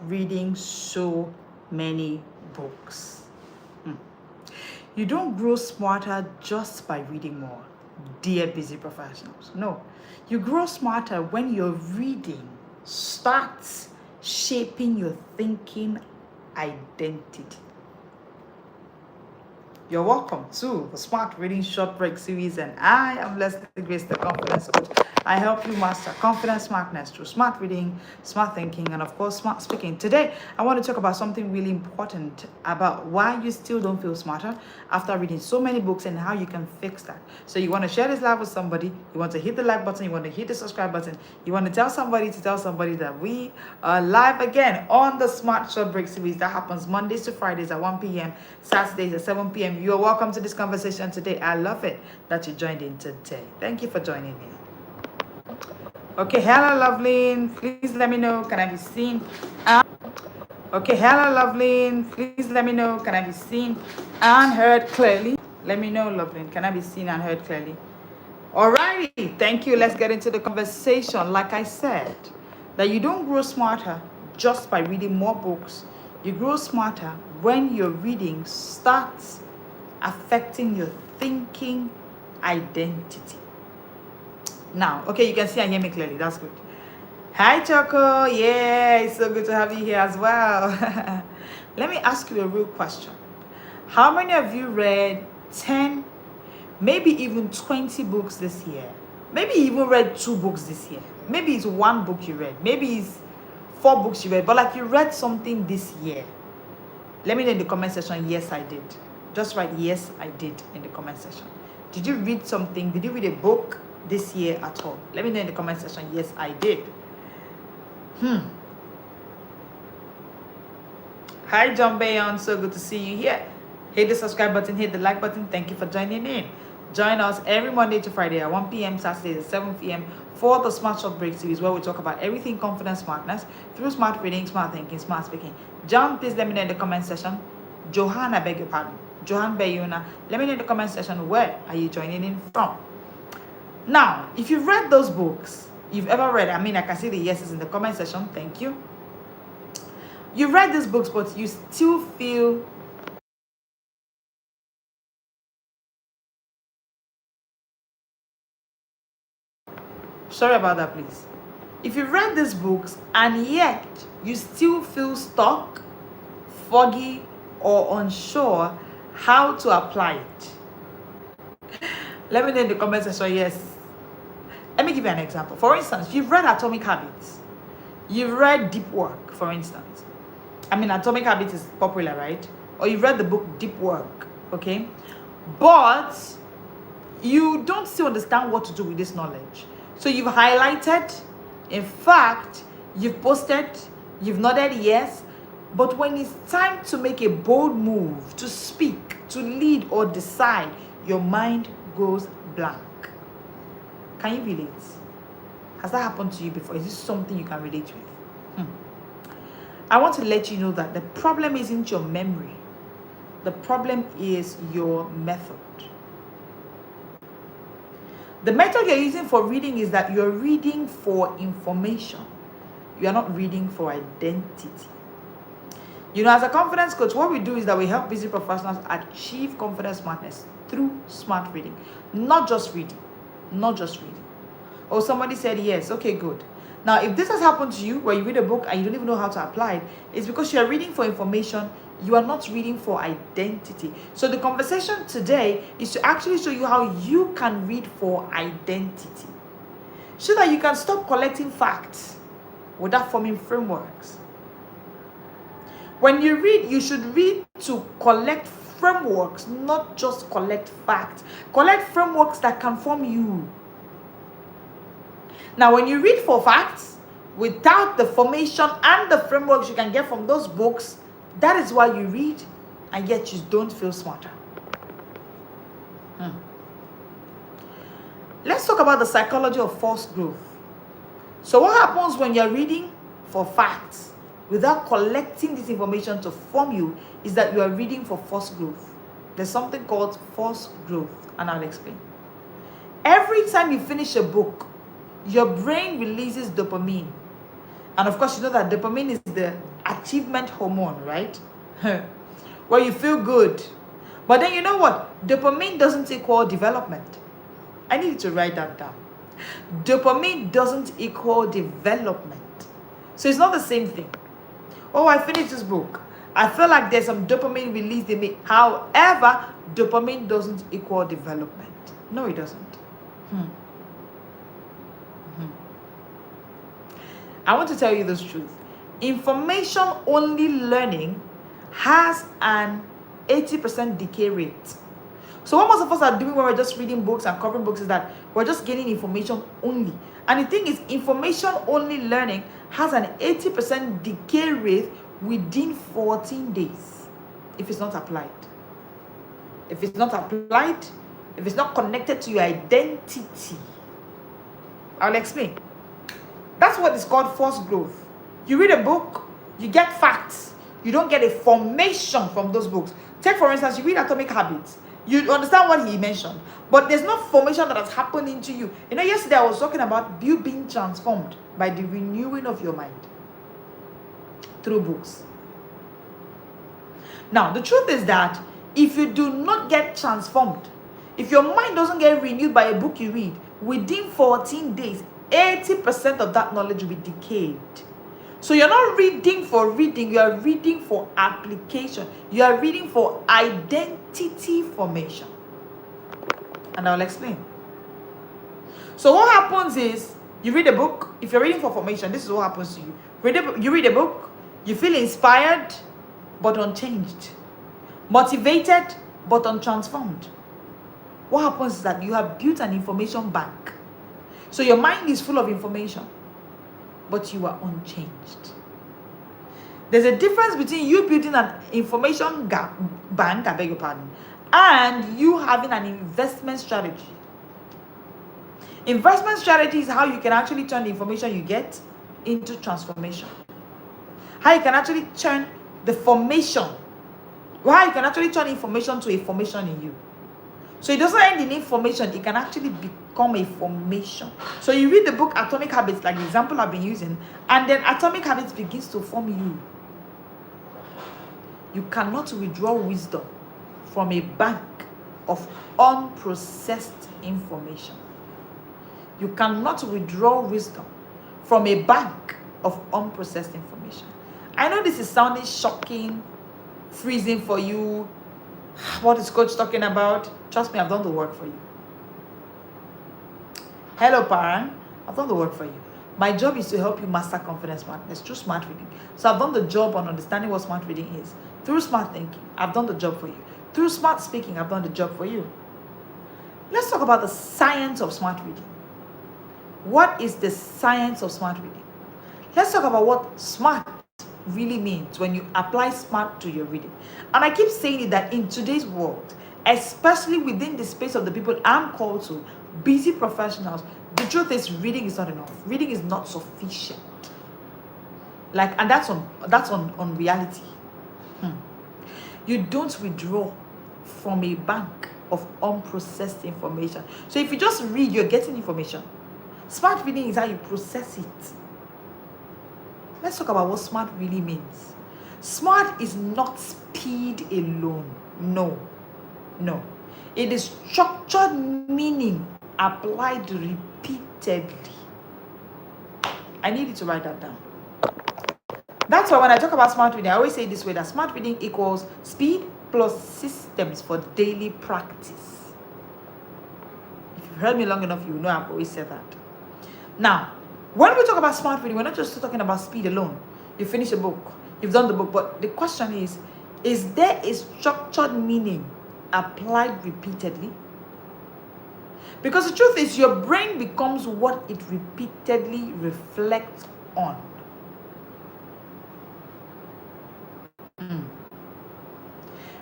reading so many books. You don't grow smarter just by reading more, dear busy professionals. No, you grow smarter when your reading starts shaping your thinking identity. You're welcome to the Smart Reading Short Break series, and I am Leslie Grace, the Confidence Coach. I help you master confidence smartness through smart reading, smart thinking, and of course, smart speaking. Today, I want to talk about something really important about why you still don't feel smarter after reading so many books and how you can fix that. So you want to share this live with somebody, you want to hit the like button, you want to hit the subscribe button, you want to tell somebody that we are live again on the Smart Short Break series that happens Mondays to Fridays at 1 p.m., Saturdays at 7 p.m. You're welcome to this conversation today. I love it that you joined in today. Thank you for joining in. Okay, hello, Loveline. Please let me know. Can I be seen? Okay, hello, Loveline. Please let me know. Can I be seen and heard clearly? Let me know, Loveline. Can I be seen and heard clearly? Alrighty, thank you. Let's get into the conversation. Like I said, that you don't grow smarter just by reading more books. You grow smarter when your reading starts affecting your thinking identity. Now, okay, you can see and hear me clearly. That's good. Hi, Choco. Yeah, it's so good to have you here as well. Let me ask you a real question. How many of you read 10, maybe even 20 books this year? Maybe you even read 2 books this year. Maybe it's 1 book you read. Maybe it's 4 books you read. But like you read something this year. Let me know in the comment section, yes, I did. Just write, yes, I did in the comment section. Did you read something? Did you read a book this year at all? Let me know in the comment section, yes, I did. Hi, John Bayon. So good to see you here. Hit the subscribe button, hit the like button. Thank you for joining in. Join us every Monday to Friday at 1 p.m., Saturday at 7 p.m. for the Smart Short Break series, where we talk about everything confidence smartness through smart reading, smart thinking, smart speaking. John, please let me know in the comment section. Johanna, beg your pardon. Johan Bayuna, let me know in the comment section, where are you joining in from? Now, if you've read those books, you've ever read, I can see the yeses in the comment section. Thank you. You read these books, but you still feel sorry about that, please. If you read these books and yet you still feel stuck, foggy, or unsure how to apply it, let me know in the comment section, yes. Let me give you an example. For instance, you've read Atomic Habits. You've read Deep Work, for instance. Atomic Habits is popular, right? Or you've read the book Deep Work, okay? But you don't still understand what to do with this knowledge. So you've highlighted, in fact, you've posted, you've nodded yes, but when it's time to make a bold move, to speak, to lead or decide, your mind goes blank. Can you relate? Has that happened to you before? Is this something you can relate with? I want to let you know that the problem isn't your memory. The problem is your method. The method you're using for reading is that you're reading for information. You are not reading for identity. As a confidence coach, what we do is that we help busy professionals achieve confidence smartness through smart reading. Not just reading. Not just reading. Oh, somebody said yes. Okay, good. Now, if this has happened to you, where you read a book and you don't even know how to apply it, it's because you're reading for information. You are not reading for identity. So the conversation today is to actually show you how you can read for identity, so that you can stop collecting facts without forming frameworks. When you read, you should read to collect frameworks, not just collect facts. Collect frameworks that can form you. Now, when you read for facts, without the formation and the frameworks you can get from those books, that is why you read, and yet you don't feel smarter. Let's talk about the psychology of false growth. So what happens when you're reading for facts without collecting this information to form you is that you are reading for false growth. There's something called false growth, and I'll explain. Every time you finish a book, your brain releases dopamine. And of course, you know that dopamine is the achievement hormone, right? Where you feel good. But then you know what? Dopamine doesn't equal development. I need you to write that down. Dopamine doesn't equal development. So it's not the same thing. Oh, I finished this book. I feel like there's some dopamine released in me. However, dopamine doesn't equal development. No, it doesn't. I want to tell you this truth. Information only learning has an 80% decay rate. So what most of us are doing when we're just reading books and covering books is that we're just getting information only. And the thing is, information only learning has an 80% decay rate within 14 days if it's not applied. If it's not applied, if it's not connected to your identity, I'll explain. That's what is called false growth. You read a book, you get facts. You don't get a formation from those books. Take, for instance, you read Atomic Habits. You understand what he mentioned, but there's no formation that has happened into you. You know, yesterday I was talking about you being transformed by the renewing of your mind through books. Now, the truth is that if you do not get transformed, if your mind doesn't get renewed by a book you read, within 14 days, 80% of that knowledge will be decayed. So you're not reading for reading, you are reading for application. You are reading for identity formation. And I'll explain. So what happens is, you read a book, if you're reading for formation, this is what happens to you. You read a book, you feel inspired, but unchanged. Motivated, but untransformed. What happens is that you have built an information bank. So your mind is full of information, but you are unchanged. There's a difference between you building an information bank, I beg your pardon, and you having an investment strategy. Investment strategy is how you can actually turn the information you get into transformation. How you can actually turn the formation, how you can actually turn information to a formation in you. So it doesn't end in information, it can actually become a formation. So you read the book Atomic Habits, like the example I've been using, and then Atomic Habits begins to form you. You cannot withdraw wisdom from a bank of unprocessed information. You cannot withdraw wisdom from a bank of unprocessed information. I know this is sounding shocking, freezing for you. What is coach talking about? Trust me, I've done the work for you. Hello, parent. I've done the work for you. My job is to help you master confidence smartness through smart reading. So I've done the job on understanding what smart reading is. Through smart thinking, I've done the job for you. Through smart speaking, I've done the job for you. Let's talk about the science of smart reading. What is the science of smart reading? Let's talk about what smart really means when you apply smart to your reading. And I keep saying it that in today's world, especially within the space of the people I'm called to, busy professionals, the truth is reading is not enough. Reading is not sufficient. And that's on reality. You don't withdraw from a bank of unprocessed information. So if you just read, you're getting information. Smart reading is how you process it. Let's talk about what smart really means. Smart is not speed alone. No. It is structured meaning applied repeatedly. I need you to write that down. That's why when I talk about smart reading, I always say this way, that smart reading equals speed plus systems for daily practice. If you've heard me long enough, you know I've always said that. Now, when we talk about smart reading, we're not just talking about speed alone. You finish a book, you've done the book, but the question is there a structured meaning applied repeatedly? Because the truth is, your brain becomes what it repeatedly reflects on.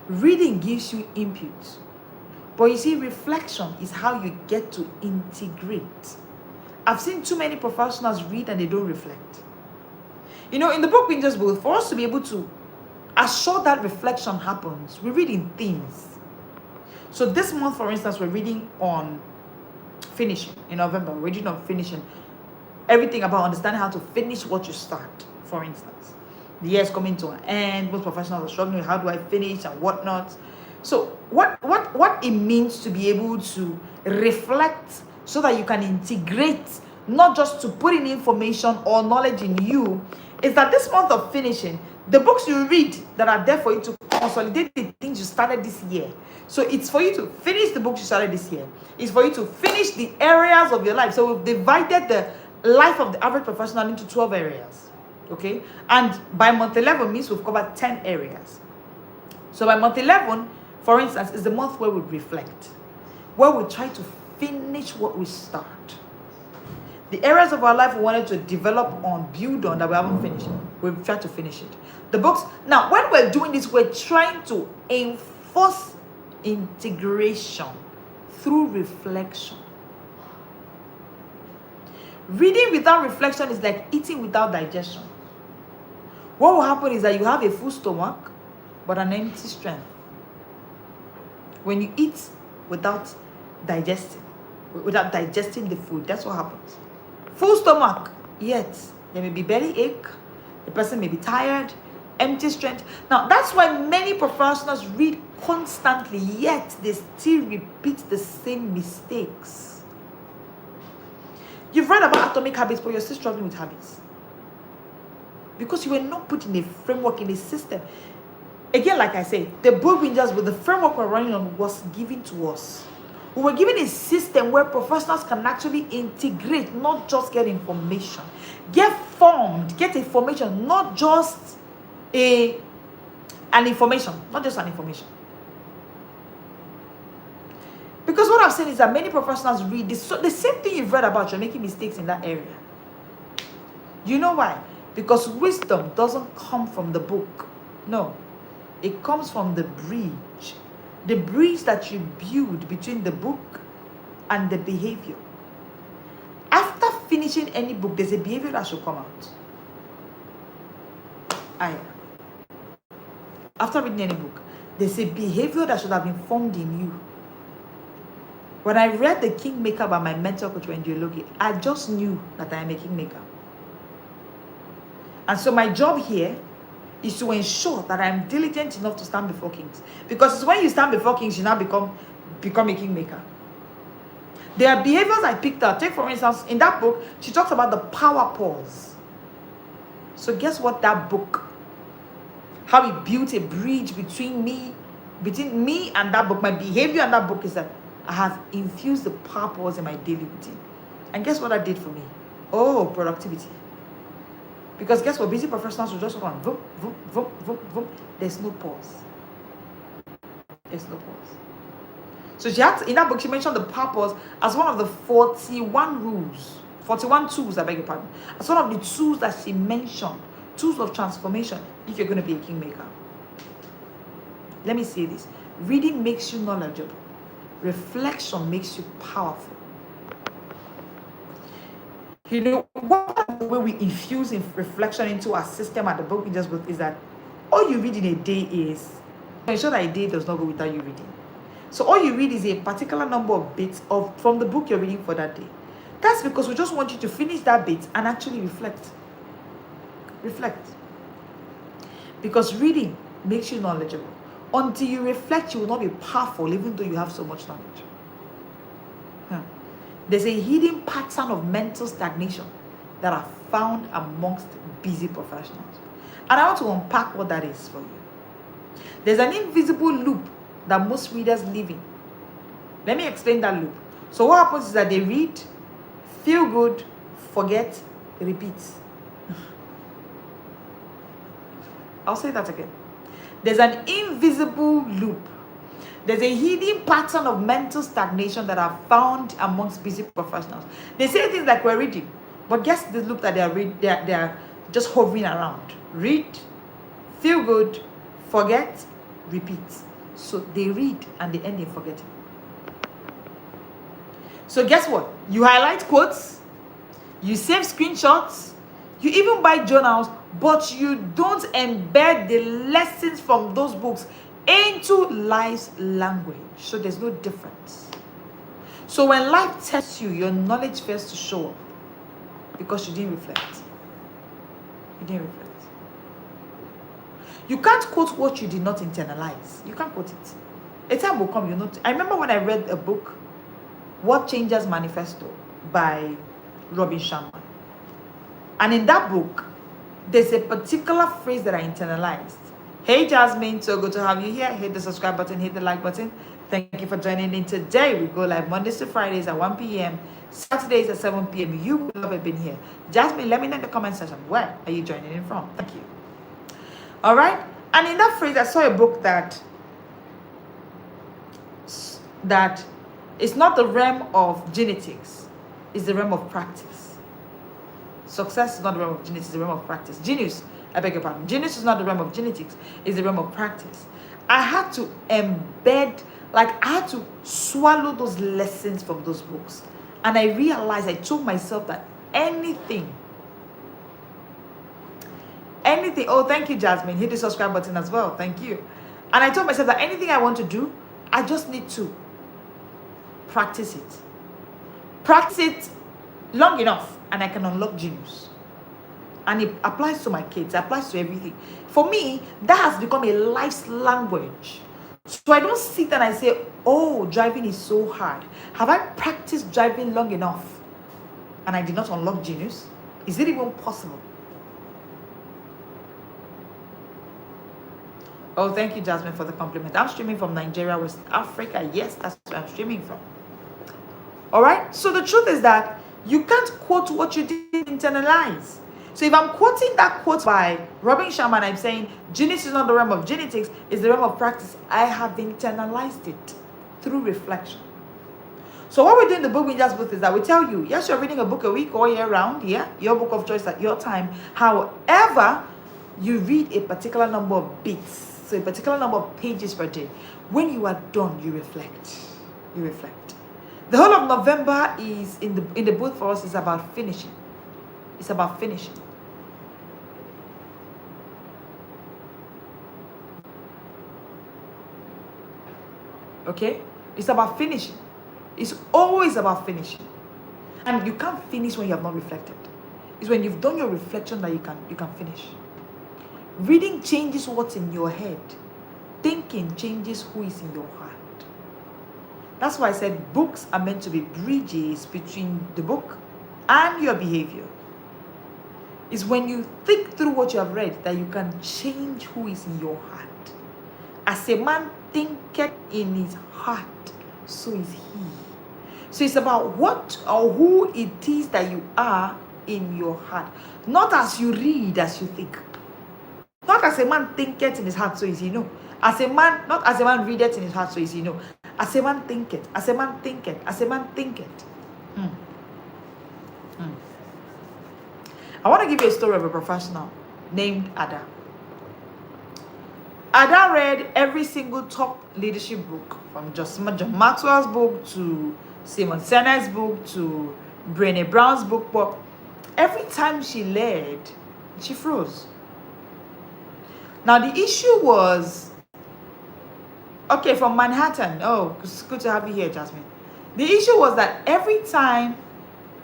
Reading gives you input, but you see, reflection is how you get to integrate. I've seen too many professionals read and they don't reflect. You know, in the book Winter's Book, for us to be able to assure that reflection happens, we read in themes. So this month, for instance, we're reading on finishing. In November, we're reading on finishing. Everything about understanding how to finish what you start, for instance. The year is coming to an end. Most professionals are struggling with how do I finish and whatnot. So what it means to be able to reflect so that you can integrate, not just to put in information or knowledge in you, is that this month of finishing, the books you read that are there for you to consolidate the things you started this year. So it's for you to finish the books you started this year. It's for you to finish the areas of your life. So we've divided the life of the average professional into 12 areas. Okay? And by month 11 means we've covered 10 areas. So by month 11, for instance, is the month where we reflect, where we try to finish what we start. The areas of our life we wanted to develop on, build on, that we haven't finished, we've tried to finish it. The books, now when we're doing this, we're trying to enforce integration through reflection. Reading without reflection is like eating without digestion. What will happen is that you have a full stomach, but an empty strength. When you eat without digesting the food, that's what happens. Full stomach, yet there may be belly ache, the person may be tired, empty strength. Now, that's why many professionals read constantly, yet they still repeat the same mistakes. You've read about atomic habits, but you're still struggling with habits. Because you were not put in a framework, in a system. Again, like I said, the book Rangers with the framework we're running on was given to us. We were given a system where professionals can actually integrate, not just get information. Get formed, get information, not just an information. Not just an information. Because what I've seen is that many professionals read this, so the same thing you've read about, you're making mistakes in that area. You know why? Because wisdom doesn't come from the book. No. It comes from the bridge. The bridge that you build between the book and the behavior. After finishing any book, there's a behavior that should come out. After reading any book, there's a behavior that should have been formed in you. When I read The Kingmaker by my mentor, Coach Wendy Ologi, I just knew that I am a kingmaker. And so my job here is to ensure that I'm diligent enough to stand before kings. Because it's when you stand before kings, you now become a kingmaker. There are behaviors I picked out. Take, for instance, in that book, she talks about the power pause. So guess what that book, how it built a bridge between me and that book, my behavior and that book, is that I have infused the power pause in my daily routine. And guess what that did for me? Oh, productivity. Because guess what? Busy professionals will just run. Voop, voop, voop, voop, voop. There's no pause. There's no pause. So she had, in that book, she mentioned the purpose as one of the 41 rules, 41 tools, I beg your pardon. As one of the tools that she mentioned, tools of transformation, if you're going to be a kingmaker. Let me say this. Reading makes you knowledgeable. Reflection makes you powerful. You know, the way we infuse reflection into our system at the book we just book is that all you read in a day is, ensure that a day does not go without you reading. So all you read is a particular number of bits from the book you're reading for that day. That's because we just want you to finish that bit and actually reflect. Reflect. Because reading makes you knowledgeable. Until you reflect, you will not be powerful, even though you have so much knowledge. There's a hidden pattern of mental stagnation that are found amongst busy professionals. And I want to unpack what that is for you. There's an invisible loop that most readers live in. Let me explain that loop. So what happens is that they read, feel good, forget, repeat. I'll say that again. There's an invisible loop. There's a hidden pattern of mental stagnation that are found amongst busy professionals. They say things like we're reading, but guess the loop that they are just hovering around. Read, feel good, forget, repeat. So they read and they end in forgetting. So guess what? You highlight quotes, you save screenshots, you even buy journals, but you don't embed the lessons from those books into life's language. So there's no difference. So when life tests you, your knowledge fails to show up because you didn't reflect. You didn't reflect. You can't quote what you did not internalize. You can't quote it. A time will come, you know. I remember when I read a book, What Changes Manifesto by Robin Sharma. And in that book, there's a particular phrase that I internalized. Hey Jasmine, so good to have you here. Hit the subscribe button, hit the like button. Thank you for joining in today. We go live Mondays to Fridays at 1 p.m. Saturdays at 7 p.m. You will have been here. Jasmine, let me know in the comment section. Where are you joining in from? Thank you. All right. And in that phrase, I saw a book that it's not the realm of genetics, it's the realm of practice. Success is not the realm of genetics, it's the realm of practice. Genius, I beg your pardon. Genius is not the realm of genetics, it's the realm of practice. I had to embed, like I had to swallow those lessons from those books. And I realized, I told myself that anything, oh, thank you, Jasmine. Hit the subscribe button as well. Thank you. And I told myself that anything I want to do, I just need to practice it. Practice it long enough, and I can unlock genius. And it applies to my kids, it applies to everything. For me, that has become a life's language. So I don't sit and I say, oh, driving is so hard. Have I practiced driving long enough and I did not unlock genius? Is it even possible? Oh, thank you, Jasmine, for the compliment. I'm streaming from Nigeria, West Africa. Yes, that's where I'm streaming from. All right? So the truth is that you can't quote what you didn't internalize. So if I'm quoting that quote by Robin Sharma and I'm saying, genius is not the realm of genetics, it's the realm of practice, I have internalized it through reflection. So what we do in the Book Readers booth is that we tell you, yes, you're reading a book a week all year round, yeah, your book of choice at your time. However, you read a particular number of bits, so a particular number of pages per day. When you are done, you reflect. You reflect. The whole of November is in the booth for us is about finishing. It's about finishing. Okay? It's about finishing. It's always about finishing. And you can't finish when you have not reflected. It's when you've done your reflection that you can finish. Reading changes what's in your head. Thinking changes who is in your heart. That's why I said books are meant to be bridges between the book and your behavior. It's when you think through what you have read that you can change who is in your heart. As a man thinketh in his heart, so is he. So it's about what or who it is that you are in your heart. Not as you read, as you think. Not as a man thinketh in his heart, so is he. No. As a man, not as a man readeth in his heart, so is he. No. As a man thinketh, as a man thinketh, as a man thinketh. I want to give you a story of a professional named Ada. Ada read every single top leadership book, from John Maxwell's book to Simon Sinek's book to Brené Brown's book, but every time she led, she froze. Now the issue was, okay, from Manhattan. Oh, it's good to have you here, Jasmine. The issue was that every time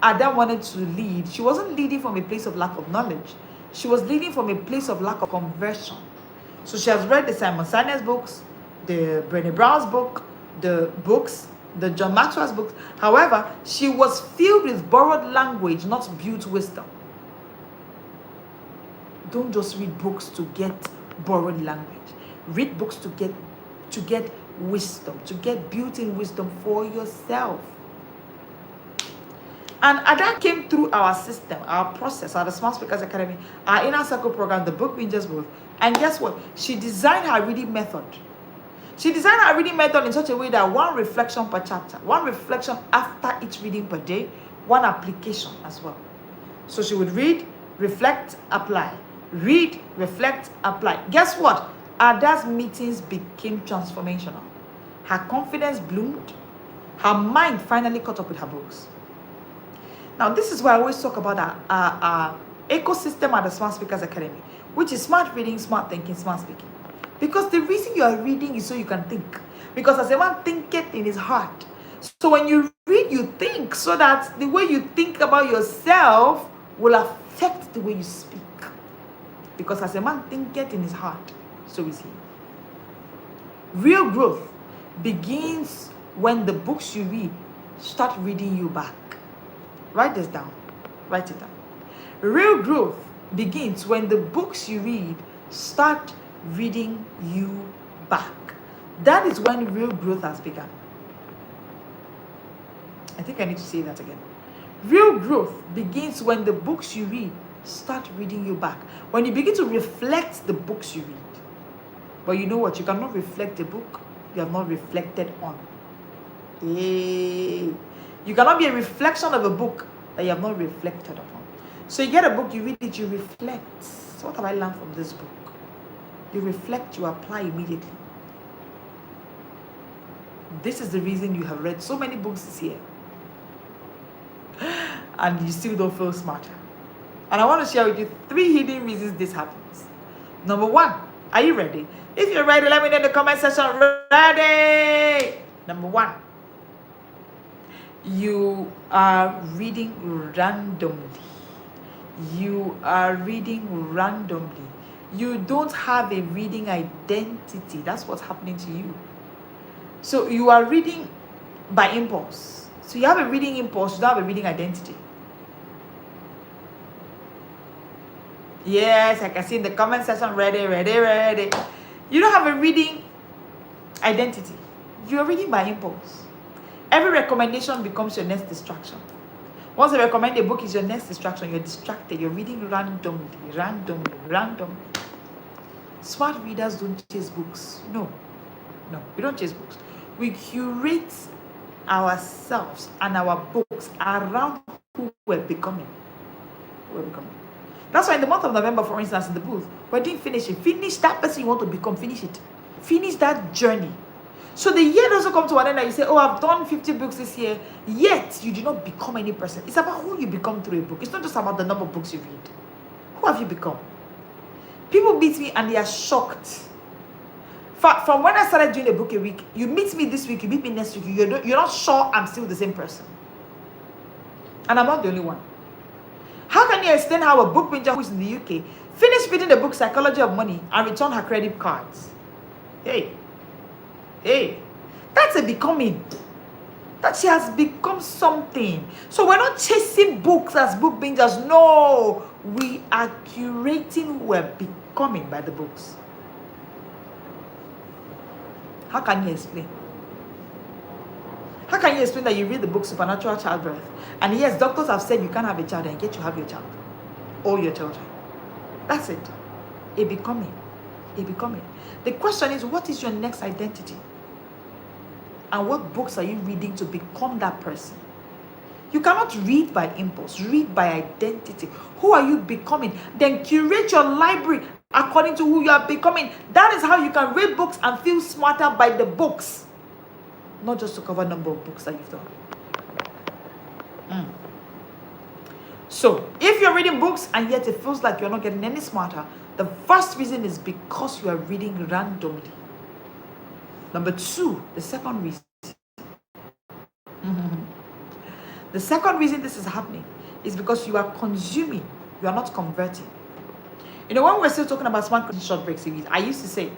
Ada wanted to lead, she wasn't leading from a place of lack of knowledge. She was leading from a place of lack of conversion. So she has read the Simon Sinek's books, the Brené Brown's book, the John Maxwell's books. However, she was filled with borrowed language, not built wisdom. Don't just read books to get borrowed language. Read books to get wisdom, to get built-in wisdom for yourself. And Ada came through our system, our process, our Smart Speakers Academy, our Inner Circle program, the Book Readers Booth. And guess what? She designed her reading method. She designed her reading method in such a way that one reflection per chapter, one reflection after each reading per day, one application as well. So she would read, reflect, apply. Read, reflect, apply. Guess what? Ada's meetings became transformational. Her confidence bloomed. Her mind finally caught up with her books. Now, this is why I always talk about our ecosystem at the Smart Speakers Academy, which is smart reading, smart thinking, smart speaking. Because the reason you are reading is so you can think. Because as a man thinketh in his heart. So when you read, you think, so that the way you think about yourself will affect the way you speak. Because as a man thinketh in his heart, so is he. Real growth begins when the books you read start reading you back. Write this down. Write it down. Real growth begins when the books you read start reading you back. That is when real growth has begun. I think I need to say that again. Real growth begins when the books you read start reading you back. When you begin to reflect the books you read. But you know what? You cannot reflect a book you have not reflected on. You cannot be a reflection of a book that you have not reflected upon. So you get a book, you read it, you reflect. So what have I learned from this book? You reflect, you apply immediately. This is the reason you have read so many books this year. And you still don't feel smarter. And I want to share with you 3 hidden reasons this happens. Number 1, are you ready? If you're ready, let me know in the comment section. Ready! Number 1, you are reading randomly. You are reading randomly. You don't have a reading identity. That's what's happening to you. So you are reading by impulse. So you have a reading impulse, you don't have a reading identity. Yes, I can see in the comment section, ready. You don't have a reading identity. You're reading by impulse. Every recommendation becomes your next distraction. Once they recommend a book is your next distraction, you're distracted. You're reading randomly. Smart readers don't chase books. No, we don't chase books. We curate ourselves and our books around who we're becoming. That's why in the month of November, for instance, in the booth, we didn't finish it. Finish that person you want to become. Finish it. Finish that journey. So the year doesn't come to an end and you say, oh, I've done 50 books this year, yet you do not become any person. It's about who you become through a book. It's not just about the number of books you read. Who have you become? People meet me and they are shocked. From when I started doing a book a week, you meet me this week, you meet me next week, you're not sure I'm still the same person. And I'm not the only one. How can you explain how a book binger who's in the UK finished reading the book Psychology of Money and returned her credit cards? Hey, that's a becoming. That she has become something. So we're not chasing books as book bingers. No, we are curating who we're becoming by the books. How can you explain? How can you explain that you read the book Supernatural Childbirth and yes, doctors have said you can't have a child and yet you have your child or your children? That's it. A becoming. The question is, what is your next identity? And what books are you reading to become that person? You cannot read by impulse. Read by identity. Who are you becoming? Then curate your library according to who you are becoming. That is how you can read books and feel smarter by the books. Not just to cover number of books that you've done. So, if you're reading books and yet it feels like you're not getting any smarter, the first reason is because you are reading randomly. Number 2, the second reason. The second reason this is happening is because you are consuming, you are not converting. You know, when we're still talking about smart short break series, I used to say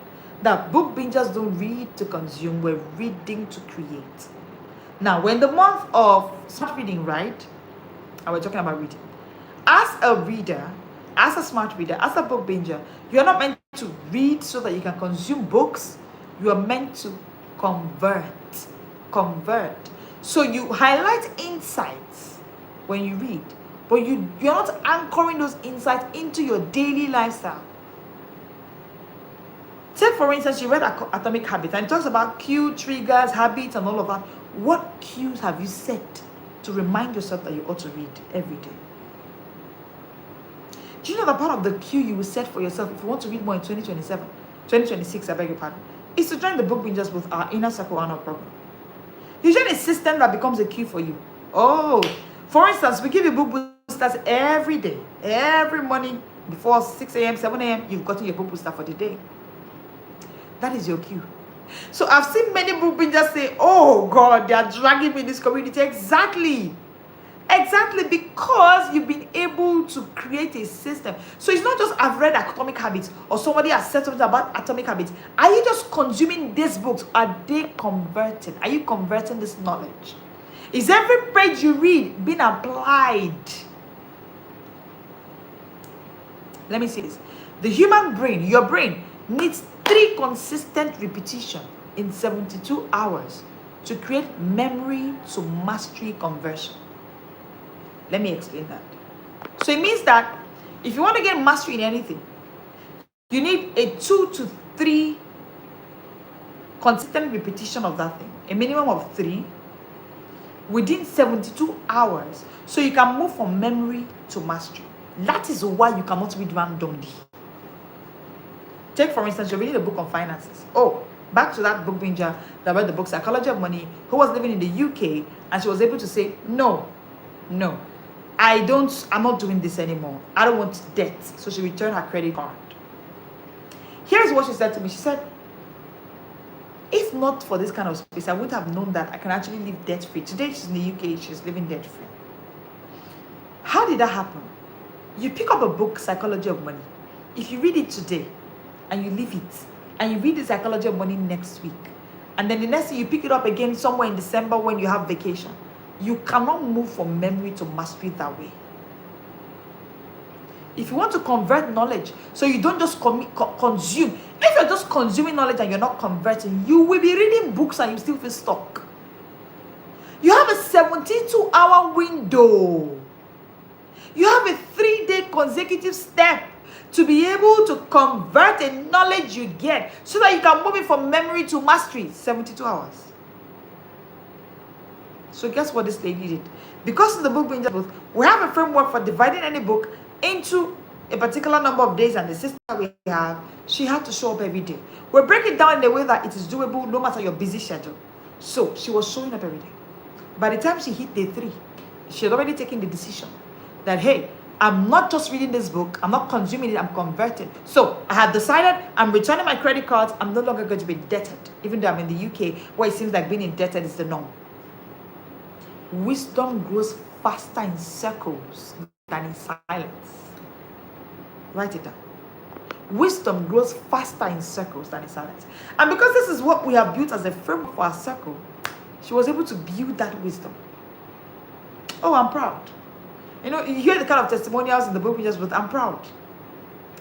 that book bingers don't read to consume, we're reading to create. Now, when the month of smart reading, right? And we're talking about reading. As a reader, as a smart reader, as a book binger, you're not meant to read so that you can consume books. You are meant to convert. So you highlight insights when you read, but you're not anchoring those insights into your daily lifestyle. Take, for instance, you read Atomic Habits, and it talks about cue, triggers, habits, and all of that. What cues have you set to remind yourself that you ought to read every day? Do you know that part of the cue you will set for yourself if you want to read more in 2026, I beg your pardon, is to join the Book Bingers with our Inner Circle annual program. You join a system that becomes a cue for you. Oh, for instance, we give you book boosters every day. Every morning before 6 a.m., 7 a.m., you've gotten your book booster for the day. That is your cue. So I've seen many book bingers say, oh God, they are dragging me in this community. Exactly. Exactly, because you've been able to create a system. So it's not just I've read Atomic Habits or somebody has said something about Atomic Habits. Are you just consuming these books? Are they converting? Are you converting this knowledge? Is every page you read being applied? Let me see this. The human brain, your brain, needs 3 consistent repetitions in 72 hours to create memory to mastery conversion. Let me explain that. So it means that if you want to get mastery in anything, you need a 2 to 3 consistent repetition of that thing, a minimum of 3 within 72 hours, so you can move from memory to mastery. That is why you cannot read randomly. Take, for instance, you're reading a book on finances. Oh, back to that book binger that read the book Psychology of Money, who was living in the UK, and she was able to say, no, I'm not doing this anymore. I don't want debt. So she returned her credit card. Here's what she said to me. She said, if not for this kind of space, I would have known that I can actually live debt-free. Today she's in the UK, she's living debt-free. How did that happen? You pick up a book, Psychology of Money. If you read it today, and you leave it, and you read the Psychology of Money next week, and then the next thing you pick it up again somewhere in December when you have vacation, you cannot move from memory to mastery that way. If you want to convert knowledge, so you don't just consume. If you're just consuming knowledge and you're not converting, you will be reading books and you still feel stuck. You have a 72-hour window. You have a 3-day consecutive step to be able to convert the knowledge you get so that you can move it from memory to mastery. 72 hours. So guess what this lady did? Because of the book being book, we have a framework for dividing any book into a particular number of days, and the system that we have, she had to show up every day. We'll break it down in a way that it is doable no matter your busy schedule. So she was showing up every day. By the time she hit day 3, she had already taken the decision that, hey, I'm not just reading this book, I'm not consuming it, I'm converting. So I have decided I'm returning my credit cards, I'm no longer going to be indebted, even though I'm in the UK where it seems like being indebted is the norm. Wisdom grows faster in circles than in silence. Write it down. Wisdom grows faster in circles than in silence. And because this is what we have built as a framework for our circle, she was able to build that wisdom. Oh, I'm proud. You know, you hear the kind of testimonials in the book bingers, but I'm proud.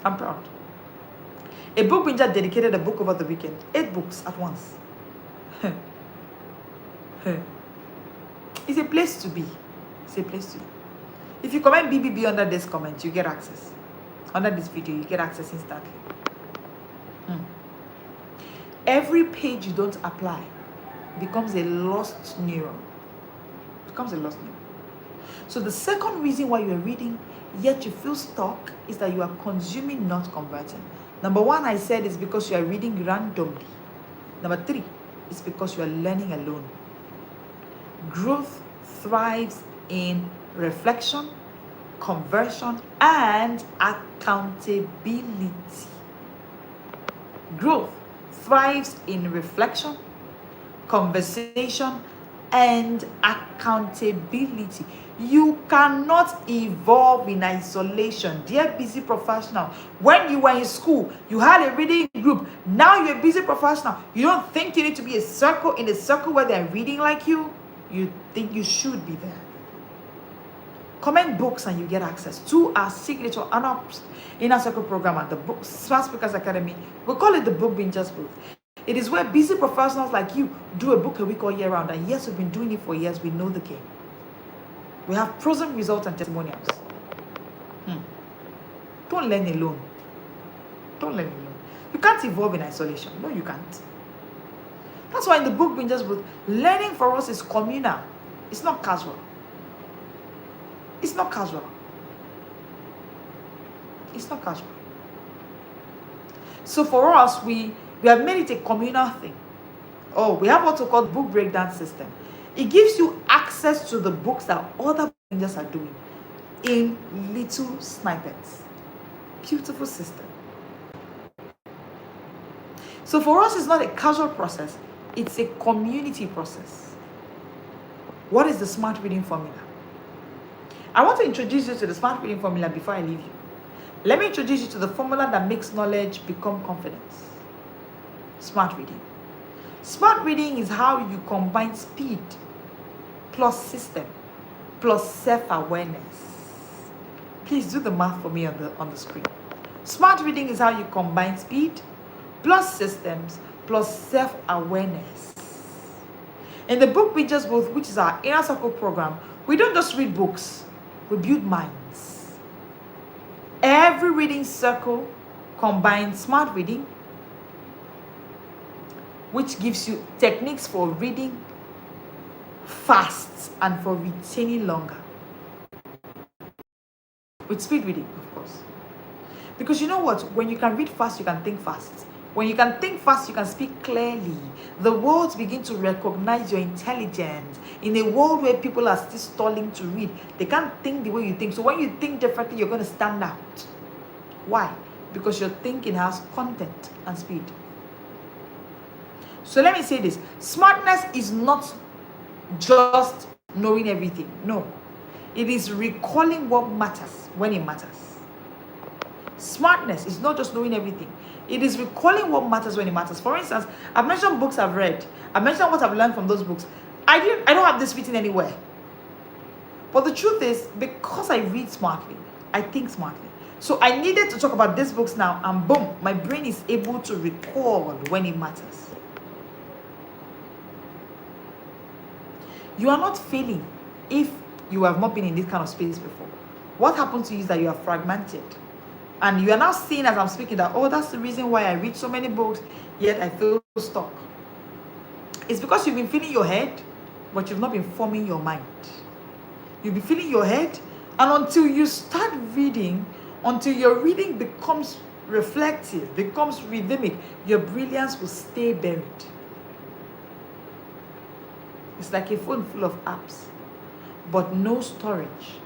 I'm proud. A book binger dedicated a book over the weekend. 8 books at once. It's a place to be. It's a place to be. If you comment BBB under this comment, you get access. Under this video, you get access instantly. Every page you don't apply becomes a lost neuron. Becomes a lost neuron. So the second reason why you're reading, yet you feel stuck, is that you are consuming, not converting. Number 1, I said, is because you are reading randomly. Number 3, is because you are learning alone. Growth thrives in reflection, conversion, and accountability. Growth thrives in reflection, conversation, and accountability. You cannot evolve in isolation. Dear busy professional, when you were in school, you had a reading group. Now you're a busy professional. You don't think you need to be in a circle where they're reading like you. You think you should be there. Comment books and you get access to our signature inner circle program at the book Smart Speakers Academy. We call it the Book Bingers Booth. It is where busy professionals like you do a book a week all year round. And yes, we've been doing it for years. We know the game. We have proven results and testimonials. Don't learn alone. Don't learn alone. You can't evolve in isolation. No, you can't. That's why in the Book Bingers Booth, learning for us is communal. It's not casual. It's not casual. It's not casual. So for us, we have made it a communal thing. Oh, we have what we call book breakdown system. It gives you access to the books that other bingers are doing in little snippets. Beautiful system. So for us, it's not a casual process. It's a community process. What is the smart reading formula? I want to introduce you to the smart reading formula before I leave you. Let me introduce you to the formula that makes knowledge become confidence. Smart reading. Smart reading is how you combine speed plus system plus self-awareness. Please do the math for me on the screen. Smart reading is how you combine speed plus systems plus self-awareness. In the book Readers Both, which is our inner circle program, we don't just read books, we build minds. Every reading circle combines smart reading, which gives you techniques for reading fast and for retaining longer. With speed reading, of course. Because you know what? When you can read fast, you can think fast. When you can think fast, you can speak clearly. The world begin to recognize your intelligence. In a world where people are still stalling to read, they can't think the way you think. So when you think differently, you're going to stand out. Why? Because your thinking has content and speed. So let me say this. Smartness is not just knowing everything. No. It is recalling what matters when it matters. Smartness is not just knowing everything. It is recalling what matters when it matters. For instance, I've mentioned books I've read. I've mentioned what I've learned from those books. I don't have this written anywhere. But the truth is, because I read smartly, I think smartly. So I needed to talk about these books now, and boom, my brain is able to recall when it matters. You are not failing if you have not been in this kind of space before. What happens to you is that you are fragmented. And you are now seeing as I'm speaking that, oh, that's the reason why I read so many books, yet I feel stuck. It's because you've been filling your head, but you've not been forming your mind. You'll be filling your head, and until you start reading, until your reading becomes reflective, becomes rhythmic, your brilliance will stay buried. It's like a phone full of apps, but no storage.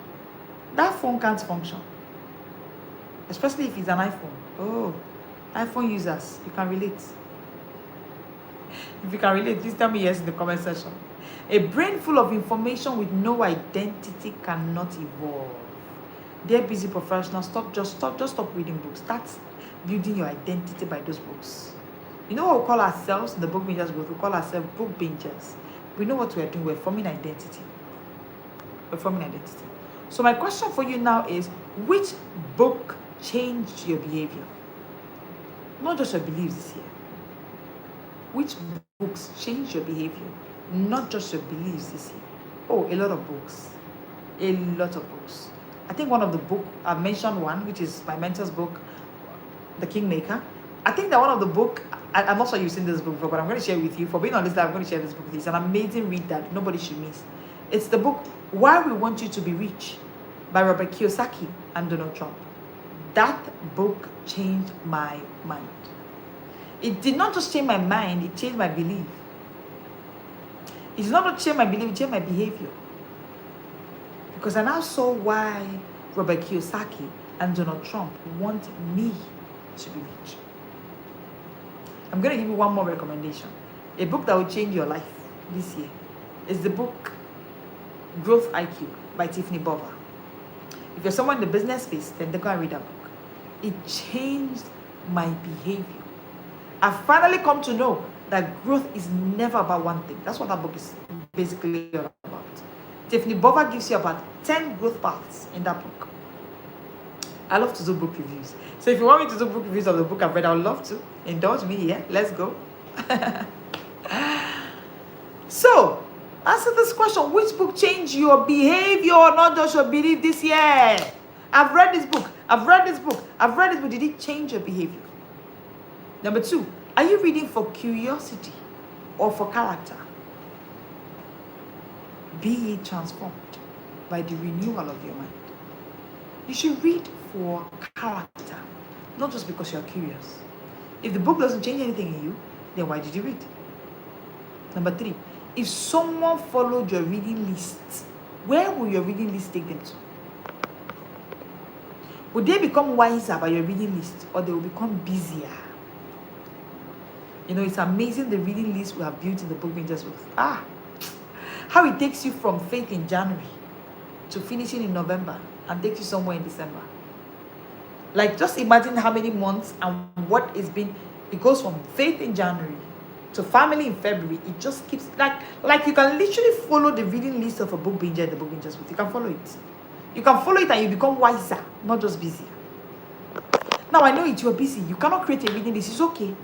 That phone can't function. Especially if it's an iPhone. Oh, iPhone users, you can relate. If you can relate, please tell me yes in the comment section. A brain full of information with no identity cannot evolve. Dear busy professionals, stop reading books. Start building your identity by those books. You know what we call ourselves in the book bingers book? We call ourselves book bingers. We know what we're doing. We're forming identity. We're forming identity. So my question for you now is, which book changed your behavior? Not just your beliefs this year. Which books changed your behavior? Not just your beliefs this year. Oh, a lot of books. A lot of books. I think one of the book, I've mentioned one, which is my mentor's book, The Kingmaker. I think that one of the book, I'm not sure you've seen this book before, but I'm going to share it with you. For being honest, I'm going to share this book with you. It's an amazing read that nobody should miss. It's the book, Why We Want You to Be Rich, by Robert Kiyosaki and Donald Trump. That book changed my mind. It did not just change my mind, it changed my belief. It did not just change my belief, it changed my behavior. Because I now saw why Robert Kiyosaki and Donald Trump want me to be rich. I'm going to give you one more recommendation. A book that will change your life this year is the book Growth IQ by Tiffany Bova. If you're someone in the business space, then go and read that book. It changed my behavior. I've finally come to know that growth is never about one thing. That's what that book is basically all about. Tiffany Bova gives you about 10 growth paths in that book. I love to do book reviews. So if you want me to do book reviews of the book I've read, I would love to. Indulge me here. Let's go. So, answer this question. Which book changed your behavior, not just your belief this year? I've read this book. I've read this book. I've read this book. Did it change your behavior? Number 2, are you reading for curiosity or for character? Be ye transformed by the renewal of your mind. You should read for character, not just because you're curious. If the book doesn't change anything in you, then why did you read? Number 3, if someone followed your reading list, where will your reading list take them to? Will they become wiser by your reading list, or they will become busier? You know, it's amazing the reading list we have built in the book Rangers with. How it takes you from faith in January to finishing in November and takes you somewhere in December. Like, just imagine how many months and what it's been. It goes from faith in January to family in February. It just keeps, like you can literally follow the reading list of a book binger, the book bingers with. You can follow it. You can follow it and you become wiser, not just busy. Now, I know it, you're busy. You cannot create a reading list. It's okay.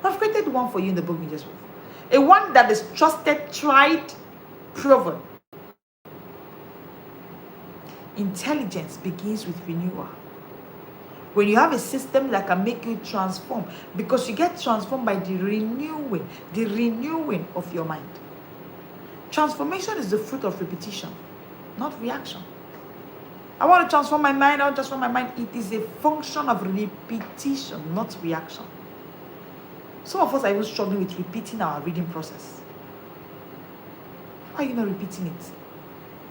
I've created one for you in the book bingers with. A one that is trusted, tried, proven. Intelligence begins with renewal. When you have a system that can make you transform, because you get transformed by the renewing of your mind. Transformation is the fruit of repetition, not reaction. I want to transform my mind. I want to transform my mind. It is a function of repetition, not reaction. Some of us are even struggling with repeating our reading process. Why are you not repeating it?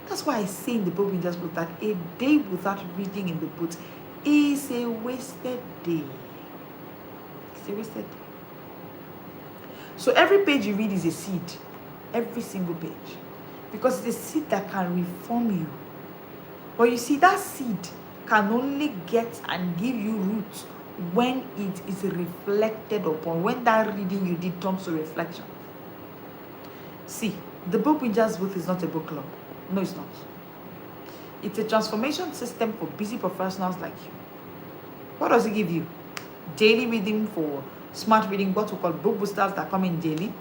That's why I say in the book in just book that a day without reading in the book is a wasted day. It's a wasted day. So every page you read is a seed. Every single page. Because it's a seed that can reform you. But you see, that seed can only get and give you roots when it is reflected upon. When that reading you did turns to reflection. See, the book Winger's Booth is not a book club. No, it's not. It's a transformation system for busy professionals like you. What does it give you? Daily reading for smart reading, what we call book boosters that come in daily.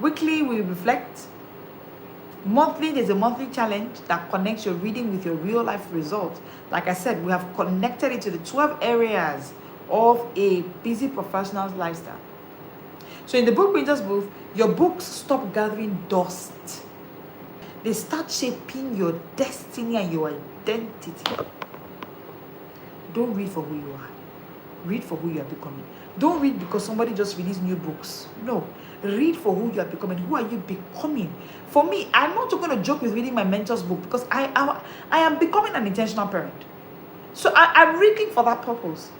Weekly, we reflect. Monthly, there's a monthly challenge that connects your reading with your real life results. Like I said, we have connected it to the 12 areas of a busy professional's lifestyle. So in the book Winger's Booth, your books stop gathering dust. They start shaping your destiny and your identity. Don't read for who you are. Read for who you are becoming. Don't read because somebody just released new books. No. Read for who you are becoming. Who are you becoming? For me, I'm not going to joke with reading my mentor's book because I am becoming an intentional parent. So I'm reading for that purpose.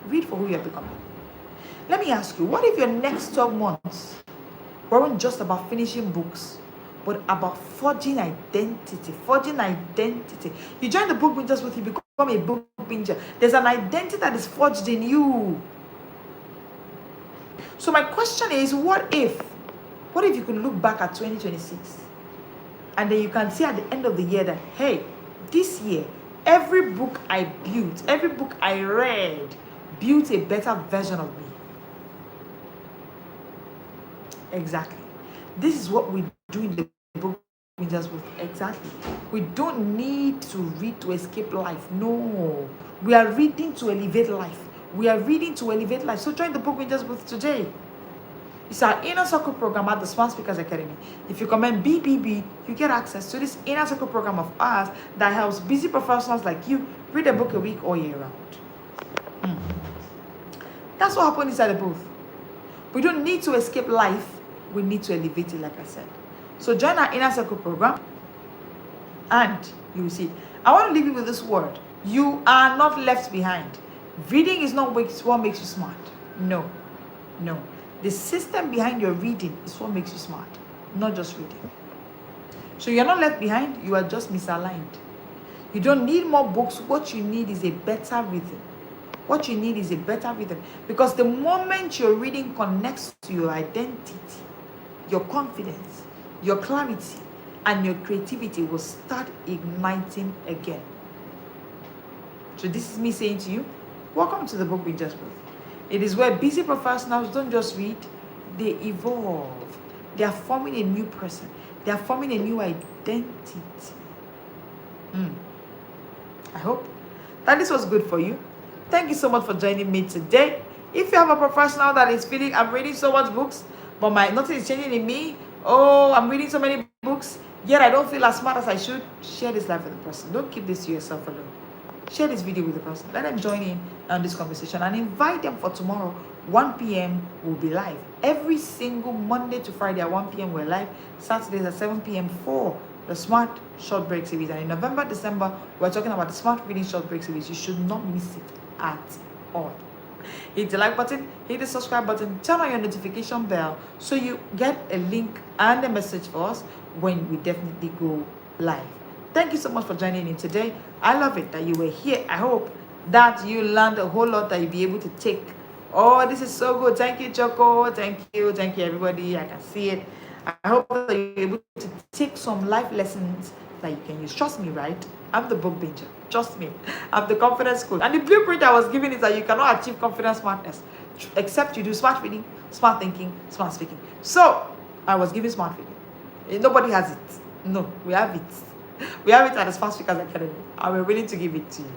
Read for who you are becoming. Let me ask you, what if your next 12 months weren't just about finishing books, but about forging identity? Forging identity. You join the book bingers with, you become a book binger. There's an identity that is forged in you. So my question is, what if you could look back at 2026 and then you can see at the end of the year that, hey, this year, every book I built, every book I read, built a better version of me. Exactly. This is what we do in the book Winger's Booth. Exactly. We don't need to read to escape life. No. We are reading to elevate life. We are reading to elevate life. So join the book Winger's Booth today. It's our Inner Circle program at the Smart Speakers Academy. If you comment BBB, you get access to this Inner Circle program of ours that helps busy professionals like you read a book a week all year round. That's what happened inside the booth. We don't need to escape life. We need to elevate it, like I said. So join our Inner Circle program and you will see. I want to leave you with this word. You are not left behind. Reading is not what makes you smart. No. The system behind your reading is what makes you smart, not just reading. So you're not left behind, you are just misaligned. You don't need more books. What you need is a better rhythm. What you need is a better rhythm. Because the moment your reading connects to your identity, your confidence, your clarity, and your creativity will start igniting again. So this is me saying to you, welcome to the book Winger's Booth. It is where busy professionals don't just read, they evolve. They are forming a new person. They are forming a new identity. I hope that this was good for you. Thank you so much for joining me today. If you have a professional that is feeling, I'm reading so much books, but nothing is changing in me. Oh, I'm reading so many books, yet I don't feel as smart as I should. Share this life with the person. Don't keep this to yourself alone. Share this video with the person. Let them join in on this conversation and invite them for tomorrow. 1 p.m. we'll be live. Every single Monday to Friday at 1 p.m. we're live. Saturdays at 7 p.m. for the Smart Short Break series. And in November, December, we're talking about the Smart Reading Short Break series. You should not miss it at all. Hit the like button, hit the subscribe button, turn on your notification bell so you get a link and a message for us when we definitely go live. Thank you so much for joining in today. I love it that you were here. I hope that you learned a whole lot that you'll be able to take. Oh, this is so good. Thank you, Choco. Thank you. Thank you, everybody. I can see it. I hope that you're able to take some life lessons that you can use. Trust me, right? I'm the book binger. Trust me. I'm the confidence coach. And the blueprint I was given is that you cannot achieve confidence smartness except you do smart reading, smart thinking, smart speaking. So I was given smart reading. Nobody has it. No, we have it. We have it at the Smart Speakers Academy, and we're willing to give it to you.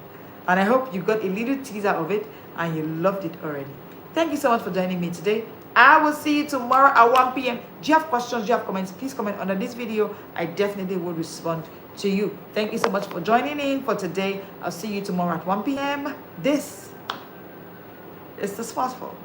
And I hope you got a little teaser of it and you loved it already. Thank you so much for joining me today. I will see you tomorrow at 1 p.m. Do you have questions? Do you have comments? Please comment under this video. I definitely will respond to you. Thank you so much for joining in for today. I'll see you tomorrow at 1 p.m. This is the Smart Fault.